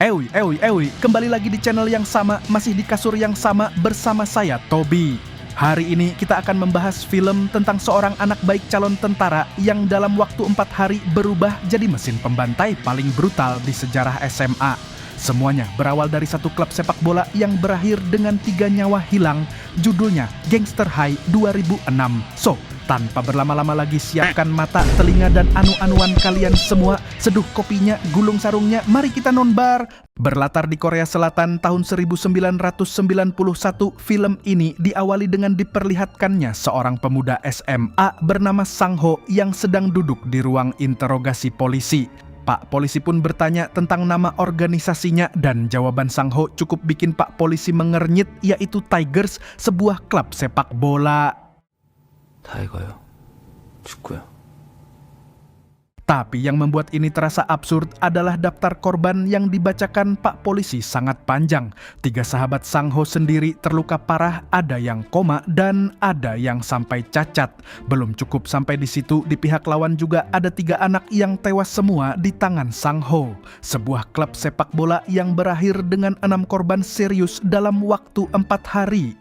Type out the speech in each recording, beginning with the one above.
Ewi, kembali lagi di channel yang sama, masih di kasur yang sama bersama saya, Tobi. Hari ini kita akan membahas film tentang seorang anak baik calon tentara yang dalam waktu 4 hari berubah jadi mesin pembantai paling brutal di sejarah SMA. Semuanya berawal dari satu klub sepak bola yang berakhir dengan 3 nyawa hilang, judulnya Gangster High 2006. So, tanpa berlama-lama lagi, siapkan mata, telinga, dan anu-anuan kalian semua. Seduh kopinya, gulung sarungnya, mari kita nonbar. Berlatar di Korea Selatan tahun 1991, film ini diawali dengan diperlihatkannya seorang pemuda SMA bernama Sang Ho yang sedang duduk di ruang interogasi polisi. Pak polisi pun bertanya tentang nama organisasinya dan jawaban Sang Ho cukup bikin Pak polisi mengernyit, yaitu Tigers, sebuah klub sepak bola. 타이거요. 축구요. Tapi yang membuat ini terasa absurd adalah daftar korban yang dibacakan Pak polisi sangat panjang. 3 sahabat Sang Ho sendiri terluka parah, ada yang koma dan ada yang sampai cacat. Belum cukup sampai di situ, di pihak lawan juga ada 3 anak yang tewas semua di tangan Sang Ho. Sebuah klub sepak bola yang berakhir dengan 6 korban serius dalam waktu 4 hari.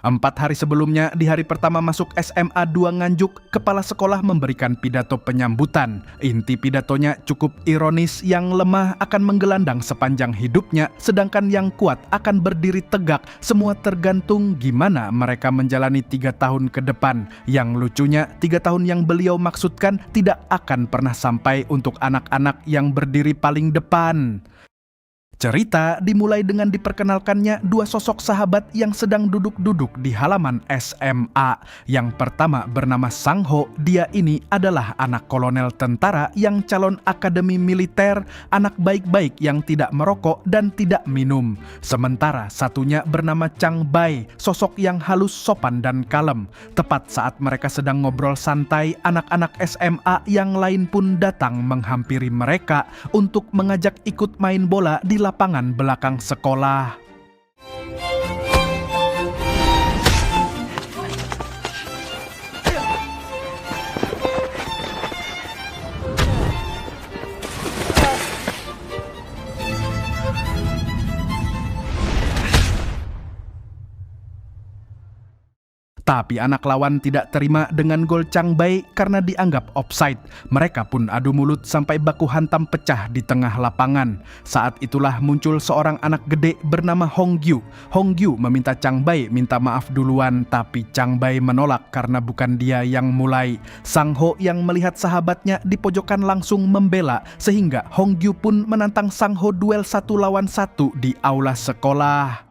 Empat hari sebelumnya, di hari pertama masuk SMA 2 Nganjuk, kepala sekolah memberikan pidato penyambutan. Inti pidatonya cukup ironis, yang lemah akan menggelandang sepanjang hidupnya, sedangkan yang kuat akan berdiri tegak. Semua tergantung gimana mereka menjalani 3 tahun ke depan. Yang lucunya, 3 tahun yang beliau maksudkan tidak akan pernah sampai untuk anak-anak yang berdiri paling depan. Cerita dimulai dengan diperkenalkannya 2 sosok sahabat yang sedang duduk-duduk di halaman SMA. Yang pertama bernama Sang Ho, dia ini adalah anak kolonel tentara yang calon akademi militer, anak baik-baik yang tidak merokok dan tidak minum. Sementara satunya bernama Chang Bai, sosok yang halus, sopan dan kalem. Tepat saat mereka sedang ngobrol santai, anak-anak SMA yang lain pun datang menghampiri mereka untuk mengajak ikut main bola di lapangan belakang sekolah. Tapi anak lawan tidak terima dengan gol Chang Bai karena dianggap offside. Mereka pun adu mulut sampai baku hantam pecah di tengah lapangan. Saat itulah muncul seorang anak gede bernama Hong Gyu. Hong Gyu meminta Chang Bai minta maaf duluan, tapi Chang Bai menolak karena bukan dia yang mulai. Sang Ho yang melihat sahabatnya di pojokan langsung membela, sehingga Hong Gyu pun menantang Sang Ho duel 1 lawan 1 di aula sekolah.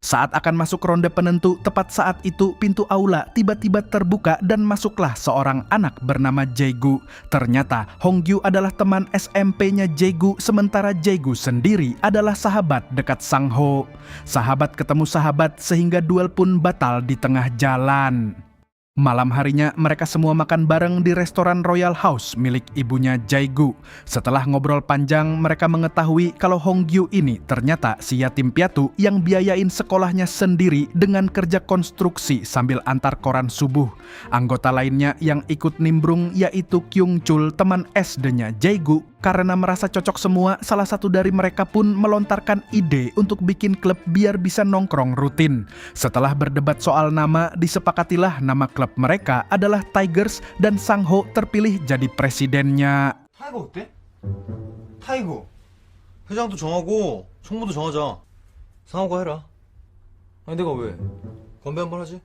Saat akan masuk ronde penentu, tepat saat itu pintu aula tiba-tiba terbuka dan masuklah seorang anak bernama Jae-gu. Ternyata Hong Gyu adalah teman SMP-nya Jae-gu, sementara Jae-gu sendiri adalah sahabat dekat Sang Ho. Sahabat ketemu sahabat sehingga duel pun batal di tengah jalan. Malam harinya mereka semua makan bareng di restoran Royal House milik ibunya Jae-gu. Setelah ngobrol panjang, mereka mengetahui kalau Hong Gyu ini ternyata si yatim piatu yang biayain sekolahnya sendiri dengan kerja konstruksi sambil antar koran subuh. Anggota lainnya yang ikut nimbrung yaitu Kyung Chul, teman SD-nya Jae-gu. Karena merasa cocok semua, salah satu dari mereka pun melontarkan ide untuk bikin klub biar bisa nongkrong rutin. Setelah berdebat soal nama, disepakatilah nama klub mereka adalah Tigers dan Sang Ho terpilih jadi presidennya. 타이거 어때? 타이거 회장도 정하고 총무도 정하자. 상호가 해라. 아니 내가 왜? 건배 한번 하지?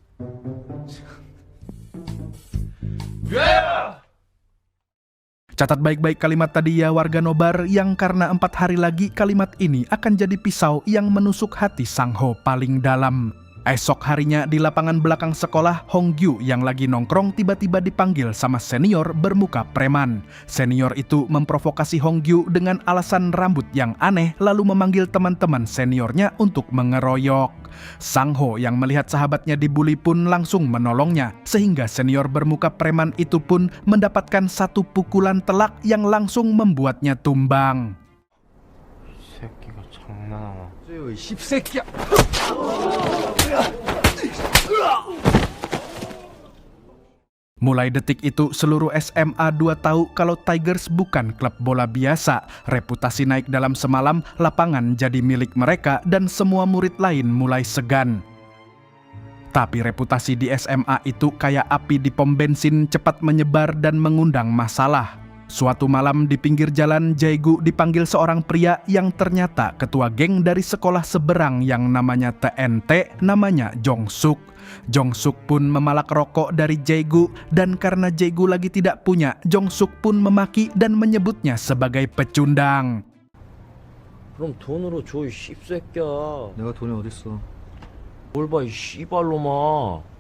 Catat baik-baik kalimat tadi ya warga nobar, yang karena 4 hari lagi kalimat ini akan jadi pisau yang menusuk hati Sang Ho paling dalam. Esok harinya di lapangan belakang sekolah, Hongyu yang lagi nongkrong tiba-tiba dipanggil sama senior bermuka preman. Senior itu memprovokasi Hongyu dengan alasan rambut yang aneh lalu memanggil teman-teman seniornya untuk mengeroyok. Sang-ho yang melihat sahabatnya dibully pun langsung menolongnya, sehingga senior bermuka preman itu pun mendapatkan satu pukulan telak yang langsung membuatnya tumbang. 새끼가 장난하나. 이 씹새끼야. Mulai detik itu seluruh SMA 2 tahu kalau Tigers bukan klub bola biasa. Reputasi naik dalam semalam, lapangan jadi milik mereka dan semua murid lain mulai segan. Tapi reputasi di SMA itu kayak api di pom bensin, cepat menyebar dan mengundang masalah. Suatu malam di pinggir jalan, Jae-gu dipanggil seorang pria yang ternyata ketua geng dari sekolah seberang yang namanya TNT, namanya Jong-suk. Jong-suk pun memalak rokok dari Jae-gu dan karena Jae-gu lagi tidak punya, Jong-suk pun memaki dan menyebutnya sebagai pecundang. 그럼 돈으로 줘, 이 씹새끼야. 내가 돈이 어딨어. 뭘 봐, 이 씨발놈아.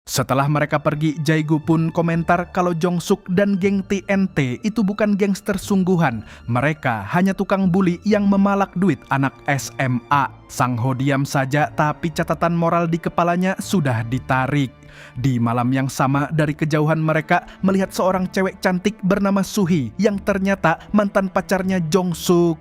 Setelah mereka pergi, Jae-gu pun komentar kalau Jong-suk dan geng TNT itu bukan gangster sungguhan. Mereka hanya tukang bully yang memalak duit anak SMA. Sang-ho diam saja, tapi catatan moral di kepalanya sudah ditarik. Di malam yang sama, dari kejauhan mereka melihat seorang cewek cantik bernama Suhi yang ternyata mantan pacarnya Jong-suk.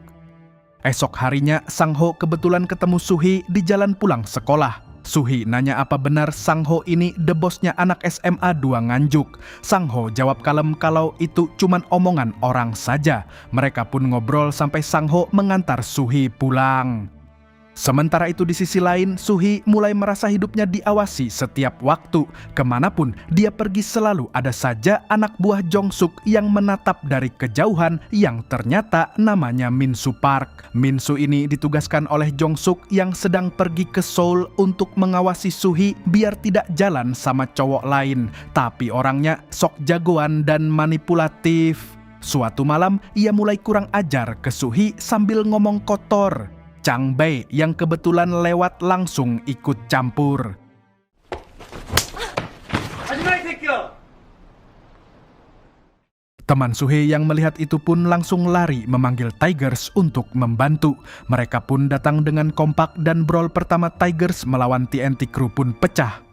Esok harinya, Sang-ho kebetulan ketemu Suhi di jalan pulang sekolah. Suhi nanya apa benar Sang-ho ini the bosnya anak SMA 2 Nganjuk. Sang-ho jawab kalem kalau itu cuman omongan orang saja. Mereka pun ngobrol sampai Sang-ho mengantar Suhi pulang. Sementara itu di sisi lain, Suhi mulai merasa hidupnya diawasi setiap waktu. Kemanapun dia pergi selalu ada saja anak buah Jong-suk yang menatap dari kejauhan yang ternyata namanya Min-soo Park. Min-soo ini ditugaskan oleh Jong-suk yang sedang pergi ke Seoul untuk mengawasi Suhi biar tidak jalan sama cowok lain. Tapi orangnya sok jagoan dan manipulatif. Suatu malam ia mulai kurang ajar ke Suhi sambil ngomong kotor. Chang Bae yang kebetulan lewat langsung ikut campur. Teman Suhi yang melihat itu pun langsung lari memanggil Tigers untuk membantu. Mereka pun datang dengan kompak dan brawl pertama Tigers melawan TNT Crew pun pecah.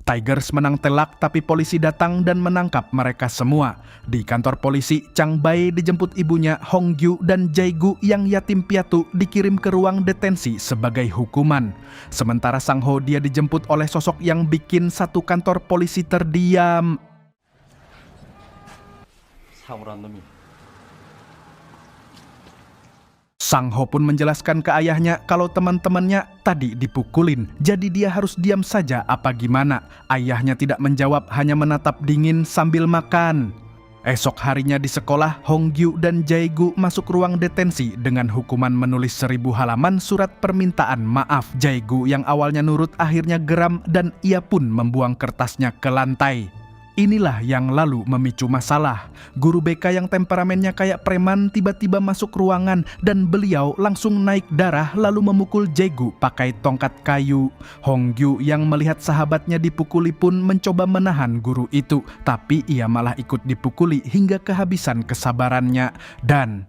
Tigers menang telak tapi polisi datang dan menangkap mereka semua. Di kantor polisi, Chang Bae dijemput ibunya Hongyu dan Jae-gu yang yatim piatu dikirim ke ruang detensi sebagai hukuman. Sementara Sang-ho dia dijemput oleh sosok yang bikin satu kantor polisi terdiam. 사고란 놈이. Sang-ho pun menjelaskan ke ayahnya kalau teman-temannya tadi dipukulin, jadi dia harus diam saja apa gimana. Ayahnya tidak menjawab, hanya menatap dingin sambil makan. Esok harinya di sekolah, Hongyu dan Jae-gu masuk ruang detensi dengan hukuman menulis 1000 halaman surat permintaan maaf. Jae-gu yang awalnya nurut akhirnya geram dan ia pun membuang kertasnya ke lantai. Inilah yang lalu memicu masalah. Guru BK yang temperamennya kayak preman tiba-tiba masuk ruangan dan beliau langsung naik darah lalu memukul Jae-gu pakai tongkat kayu. Hongyu yang melihat sahabatnya dipukuli pun mencoba menahan guru itu, tapi ia malah ikut dipukuli hingga kehabisan kesabarannya dan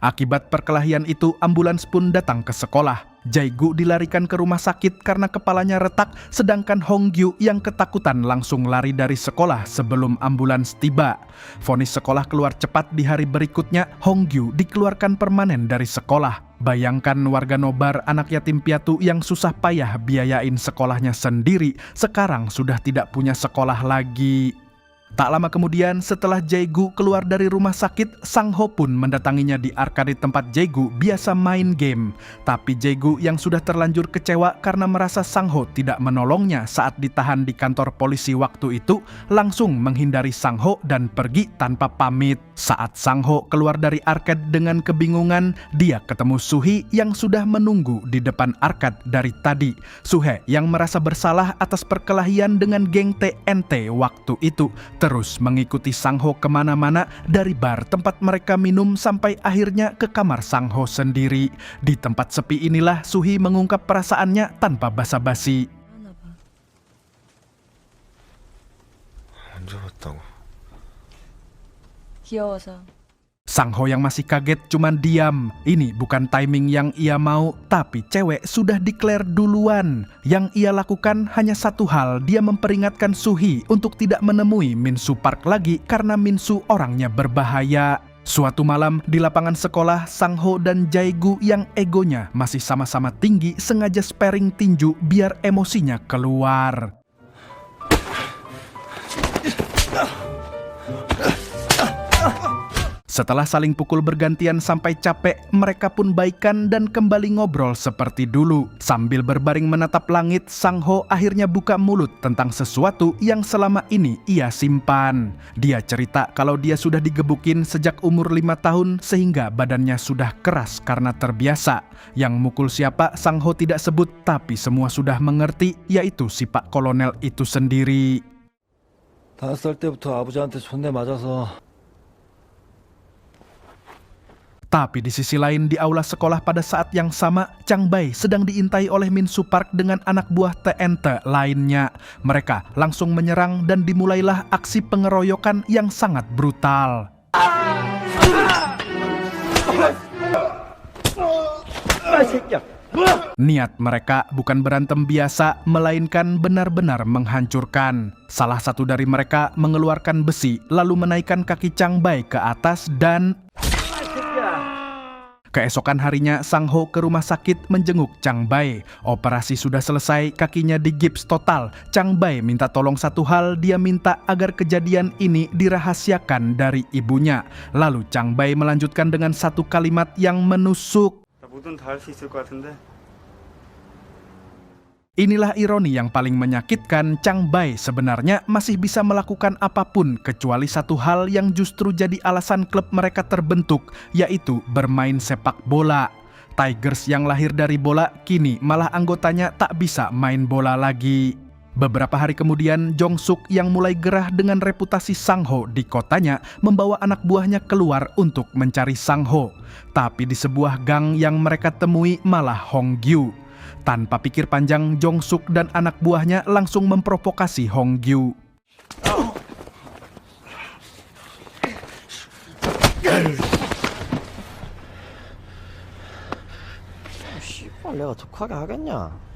akibat perkelahian itu ambulans pun datang ke sekolah. Jae-gu dilarikan ke rumah sakit karena kepalanya retak, sedangkan Hongyu yang ketakutan langsung lari dari sekolah sebelum ambulans tiba. Vonis sekolah keluar cepat di hari berikutnya, Hongyu dikeluarkan permanen dari sekolah. Bayangkan warga Nobar anak yatim piatu yang susah payah biayain sekolahnya sendiri, sekarang sudah tidak punya sekolah lagi. Tak lama kemudian setelah Jae-gu keluar dari rumah sakit, Sang-ho pun mendatanginya di arcade tempat Jae-gu biasa main game. Tapi Jae-gu yang sudah terlanjur kecewa karena merasa Sang-ho tidak menolongnya saat ditahan di kantor polisi waktu itu, langsung menghindari Sang-ho dan pergi tanpa pamit. Saat Sang-ho keluar dari arcade dengan kebingungan, dia ketemu Suhi yang sudah menunggu di depan arcade dari tadi. Suhe yang merasa bersalah atas perkelahian dengan geng TNT waktu itu, terus mengikuti Sang-ho kemana-mana dari bar tempat mereka minum sampai akhirnya ke kamar Sang-ho sendiri. Di tempat sepi inilah Suhi mengungkap perasaannya tanpa basa-basi. 안 잡았다고. 귀여워서. Sang-ho yang masih kaget cuman diam. Ini bukan timing yang ia mau, tapi cewek sudah declare duluan. Yang ia lakukan hanya satu hal, dia memperingatkan Suhi untuk tidak menemui Minsu Park lagi karena Minsu orangnya berbahaya. Suatu malam di lapangan sekolah, Sang-ho dan Jae-gu yang egonya masih sama-sama tinggi sengaja sparing tinju biar emosinya keluar. Setelah saling pukul bergantian sampai capek, mereka pun baikan dan kembali ngobrol seperti dulu. Sambil berbaring menatap langit, Sang-ho akhirnya buka mulut tentang sesuatu yang selama ini ia simpan. Dia cerita kalau dia sudah digebukin sejak umur 5 tahun sehingga badannya sudah keras karena terbiasa. Yang mukul siapa Sang-ho tidak sebut, tapi semua sudah mengerti, yaitu si Pak Kolonel itu sendiri. 5살 때부터 아버지한테 존내 맞아서 Tapi di sisi lain di aula sekolah pada saat yang sama, Chang Bai sedang diintai oleh Minsu Park dengan anak buah TNT lainnya. Mereka langsung menyerang dan dimulailah aksi pengeroyokan yang sangat brutal. Niat mereka bukan berantem biasa, melainkan benar-benar menghancurkan. Salah satu dari mereka mengeluarkan besi, lalu menaikkan kaki Chang Bai ke atas dan... Keesokan harinya, Sang-ho ke rumah sakit menjenguk Chang Bai. Operasi sudah selesai, kakinya digips total. Chang Bai minta tolong satu hal, dia minta agar kejadian ini dirahasiakan dari ibunya. Lalu Chang Bai melanjutkan dengan satu kalimat yang menusuk. 뭐든 다 할 수 있을 것 같은데. Inilah ironi yang paling menyakitkan, Chang Bai sebenarnya masih bisa melakukan apapun kecuali satu hal yang justru jadi alasan klub mereka terbentuk, yaitu bermain sepak bola. Tigers yang lahir dari bola, kini malah anggotanya tak bisa main bola lagi. Beberapa hari kemudian, Jong Suk yang mulai gerah dengan reputasi Sang-ho di kotanya membawa anak buahnya keluar untuk mencari Sang-ho. Tapi di sebuah gang yang mereka temui malah Hong Gyu. Tanpa pikir panjang, Jong Suk dan anak buahnya langsung memprovokasi Hong Gyu. 씨발 내가 독하게 하겠냐?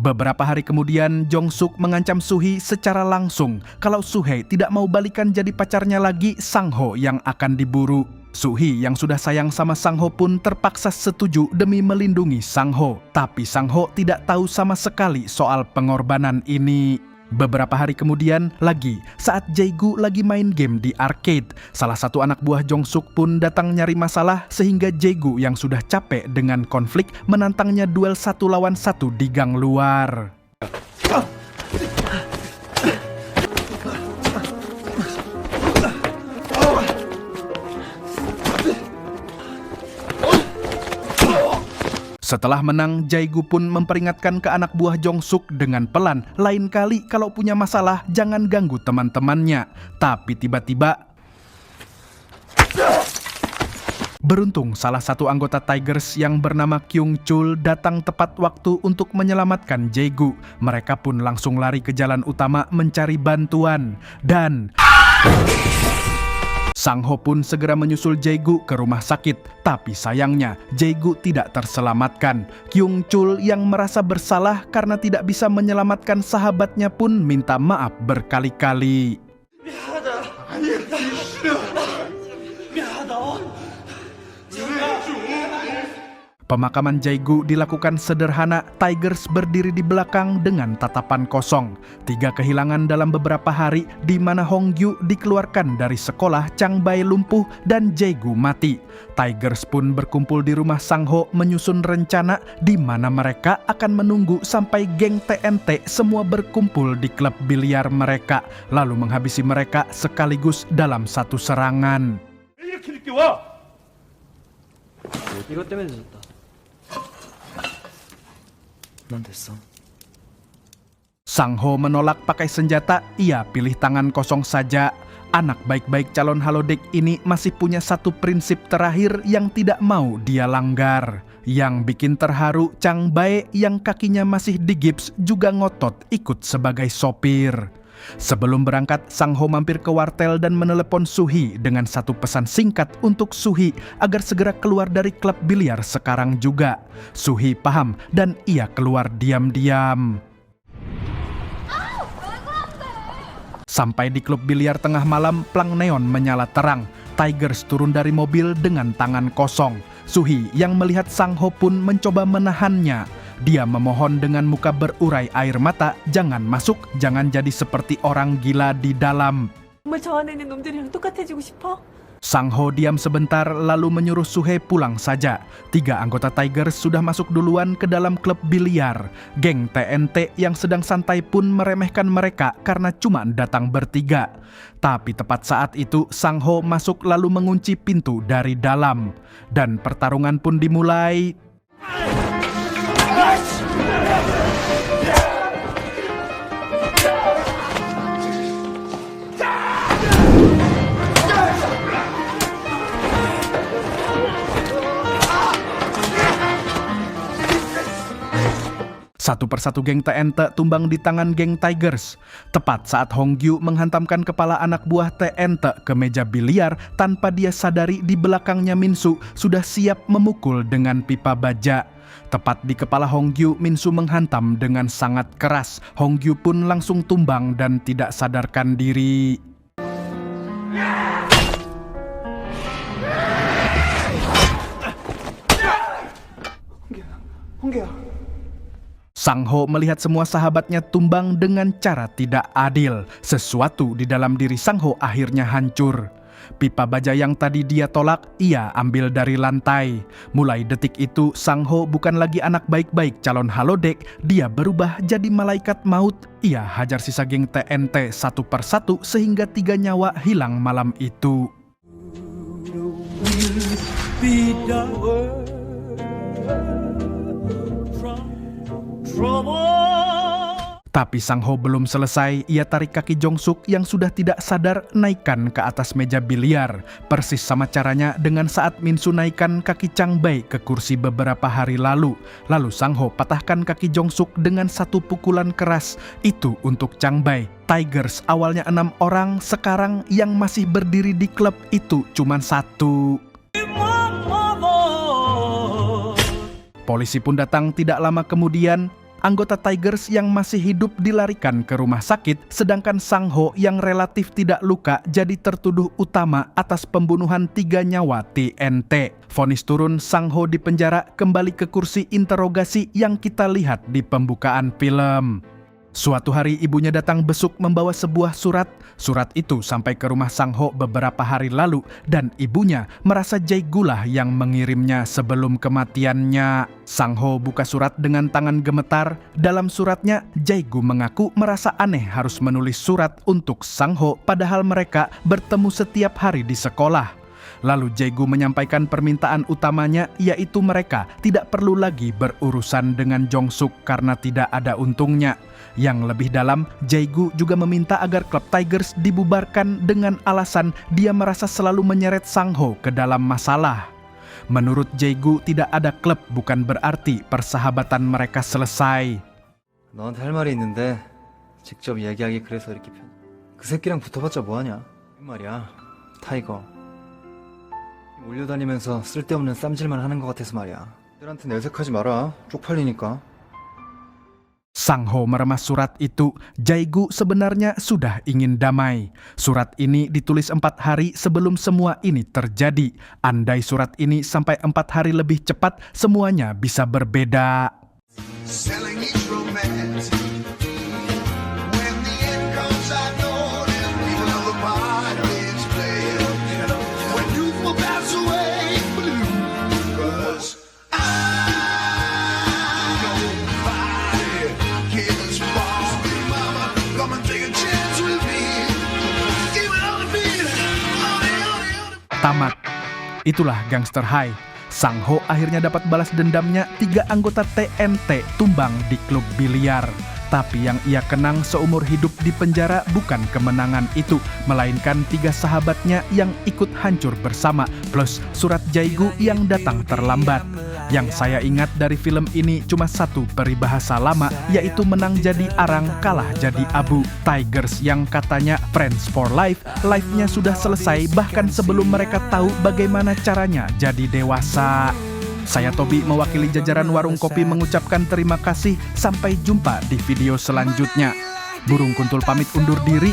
Beberapa hari kemudian, Jong Suk mengancam Suhi secara langsung kalau Suhe tidak mau balikan jadi pacarnya lagi, Sang-ho yang akan diburu. Suhi yang sudah sayang sama Sang-ho pun terpaksa setuju demi melindungi Sang-ho. Tapi Sang-ho tidak tahu sama sekali soal pengorbanan ini. Beberapa hari kemudian lagi, saat Jae-gu lagi main game di arcade, salah satu anak buah Jong Suk pun datang nyari masalah sehingga Jae-gu yang sudah capek dengan konflik menantangnya duel 1 lawan 1 di gang luar. Setelah menang, Jae-gu pun memperingatkan ke anak buah Jong Suk dengan pelan, lain kali kalau punya masalah jangan ganggu teman-temannya. Tapi tiba-tiba beruntung salah satu anggota Tigers yang bernama Kyung Chul datang tepat waktu untuk menyelamatkan Jae-gu. Mereka pun langsung lari ke jalan utama mencari bantuan. Dan Sang-ho pun segera menyusul Jae-gu ke rumah sakit, tapi sayangnya Jae-gu tidak terselamatkan. Kyung Chul yang merasa bersalah karena tidak bisa menyelamatkan sahabatnya pun minta maaf berkali-kali. Pemakaman Jae-gu dilakukan sederhana, Tigers berdiri di belakang dengan tatapan kosong. 3 kehilangan dalam beberapa hari di mana Hong-gyu dikeluarkan dari sekolah, Chang Bae lumpuh, dan Jae-gu mati. Tigers pun berkumpul di rumah Sang-ho menyusun rencana di mana mereka akan menunggu sampai geng TNT semua berkumpul di klub biliar mereka, lalu menghabisi mereka sekaligus dalam satu serangan. 이것 때문에 늦었다. 난 됐어. Sang-ho menolak pakai senjata, ia pilih tangan kosong saja. Anak baik-baik calon halodeck ini masih punya satu prinsip terakhir yang tidak mau dia langgar. Yang bikin terharu, Chang Bae yang kakinya masih digips juga ngotot ikut sebagai sopir. Sebelum berangkat, Sang-ho mampir ke wartel dan menelepon Suhi dengan satu pesan singkat untuk Suhi agar segera keluar dari klub biliar sekarang juga. Suhi paham dan ia keluar diam-diam. Sampai di klub biliar tengah malam, plang neon menyala terang. Tigers turun dari mobil dengan tangan kosong. Suhi yang melihat Sang-ho pun mencoba menahannya. Dia memohon dengan muka berurai air mata, jangan masuk, jangan jadi seperti orang gila di dalam. 정말 저 안에 있는 놈들이랑 똑같아지고 싶어? Sang-ho diam sebentar lalu menyuruh Suhe pulang saja. 3 anggota Tigers sudah masuk duluan ke dalam klub biliar. Geng TNT yang sedang santai pun meremehkan mereka karena cuma datang bertiga. Tapi tepat saat itu Sang-ho masuk lalu mengunci pintu dari dalam. Dan pertarungan pun dimulai. Satu persatu geng TNT tumbang di tangan geng Tigers. Tepat saat Hong-gyu menghantamkan kepala anak buah TNT ke meja biliar, tanpa dia sadari di belakangnya Min-su sudah siap memukul dengan pipa baja. Tepat di kepala Hong-gyu, Min-su menghantam dengan sangat keras. Hong-gyu pun langsung tumbang dan tidak sadarkan diri. Sang-ho melihat semua sahabatnya tumbang dengan cara tidak adil. Sesuatu di dalam diri Sang-ho akhirnya hancur. Pipa baja yang tadi dia tolak, ia ambil dari lantai. Mulai detik itu, Sang-ho bukan lagi anak baik-baik calon halodeck, dia berubah jadi malaikat maut. Ia hajar sisa geng TNT satu persatu sehingga 3 nyawa hilang malam itu. Tapi Sang-ho belum selesai, ia tarik kaki Jong-suk yang sudah tidak sadar naikkan ke atas meja biliar. Persis sama caranya dengan saat Min-su naikkan kaki Chang Bae ke kursi beberapa hari lalu. Lalu Sang-ho patahkan kaki Jong-suk dengan satu pukulan keras. Itu untuk Chang Bae. Tigers awalnya 6 orang, sekarang yang masih berdiri di klub itu cuma 1. Polisi pun datang tidak lama kemudian. Anggota Tigers yang masih hidup dilarikan ke rumah sakit, sedangkan Sang-ho yang relatif tidak luka jadi tertuduh utama atas pembunuhan 3 nyawa TNT. Vonis turun, Sang-ho dipenjara, kembali ke kursi interogasi yang kita lihat di pembukaan film. Suatu hari ibunya datang besuk membawa sebuah surat. Surat itu sampai ke rumah Sang-ho beberapa hari lalu dan ibunya merasa Jae-gu lah yang mengirimnya sebelum kematiannya. Sang-ho buka surat dengan tangan gemetar. Dalam suratnya, Jae-gu mengaku merasa aneh harus menulis surat untuk Sang-ho padahal mereka bertemu setiap hari di sekolah. Lalu Jae-gu menyampaikan permintaan utamanya, yaitu mereka tidak perlu lagi berurusan dengan Jong-suk karena tidak ada untungnya. Yang lebih dalam, Jae-gu juga meminta agar klub Tigers dibubarkan dengan alasan dia merasa selalu menyeret Sang-ho ke dalam masalah. Menurut Jae-gu, tidak ada klub bukan berarti persahabatan mereka selesai. 너한테 할 말이 있는데 직접 얘기하기 그래서 이렇게 그 새끼랑 붙어봤자 뭐하냐? 말이야, 타이거. 몰려다니면서 쓸데없는 쌈질만 하는 것 같아서 말이야. 애들한테 내색하지 마라. 쪽팔리니까. Sang-ho meremas surat itu. Jae-gu sebenarnya sudah ingin damai. Surat ini ditulis 4 hari sebelum semua ini terjadi. Andai surat ini sampai 4 hari lebih cepat, semuanya bisa berbeda. Selling each romance. When the end comes, I know there'll be another part it's playing. When youth will pass away, blue. 'Cause nobody cares for me, mama. Come and take a chance with me. Give it on the beat. On it. Tamat. Itulah Gangster High. Sang-ho akhirnya dapat balas dendamnya. 3 anggota TNT tumbang di klub biliar. Tapi yang ia kenang seumur hidup di penjara bukan kemenangan itu, melainkan 3 sahabatnya yang ikut hancur bersama, plus surat Jae-gu yang datang terlambat. Yang saya ingat dari film ini cuma satu peribahasa lama, yaitu menang jadi arang, kalah jadi abu. Tigers yang katanya friends for life, life-nya sudah selesai bahkan sebelum mereka tahu bagaimana caranya jadi dewasa. Saya Tobi mewakili jajaran warung kopi mengucapkan terima kasih. Sampai jumpa di video selanjutnya. Burung Kuntul pamit undur diri.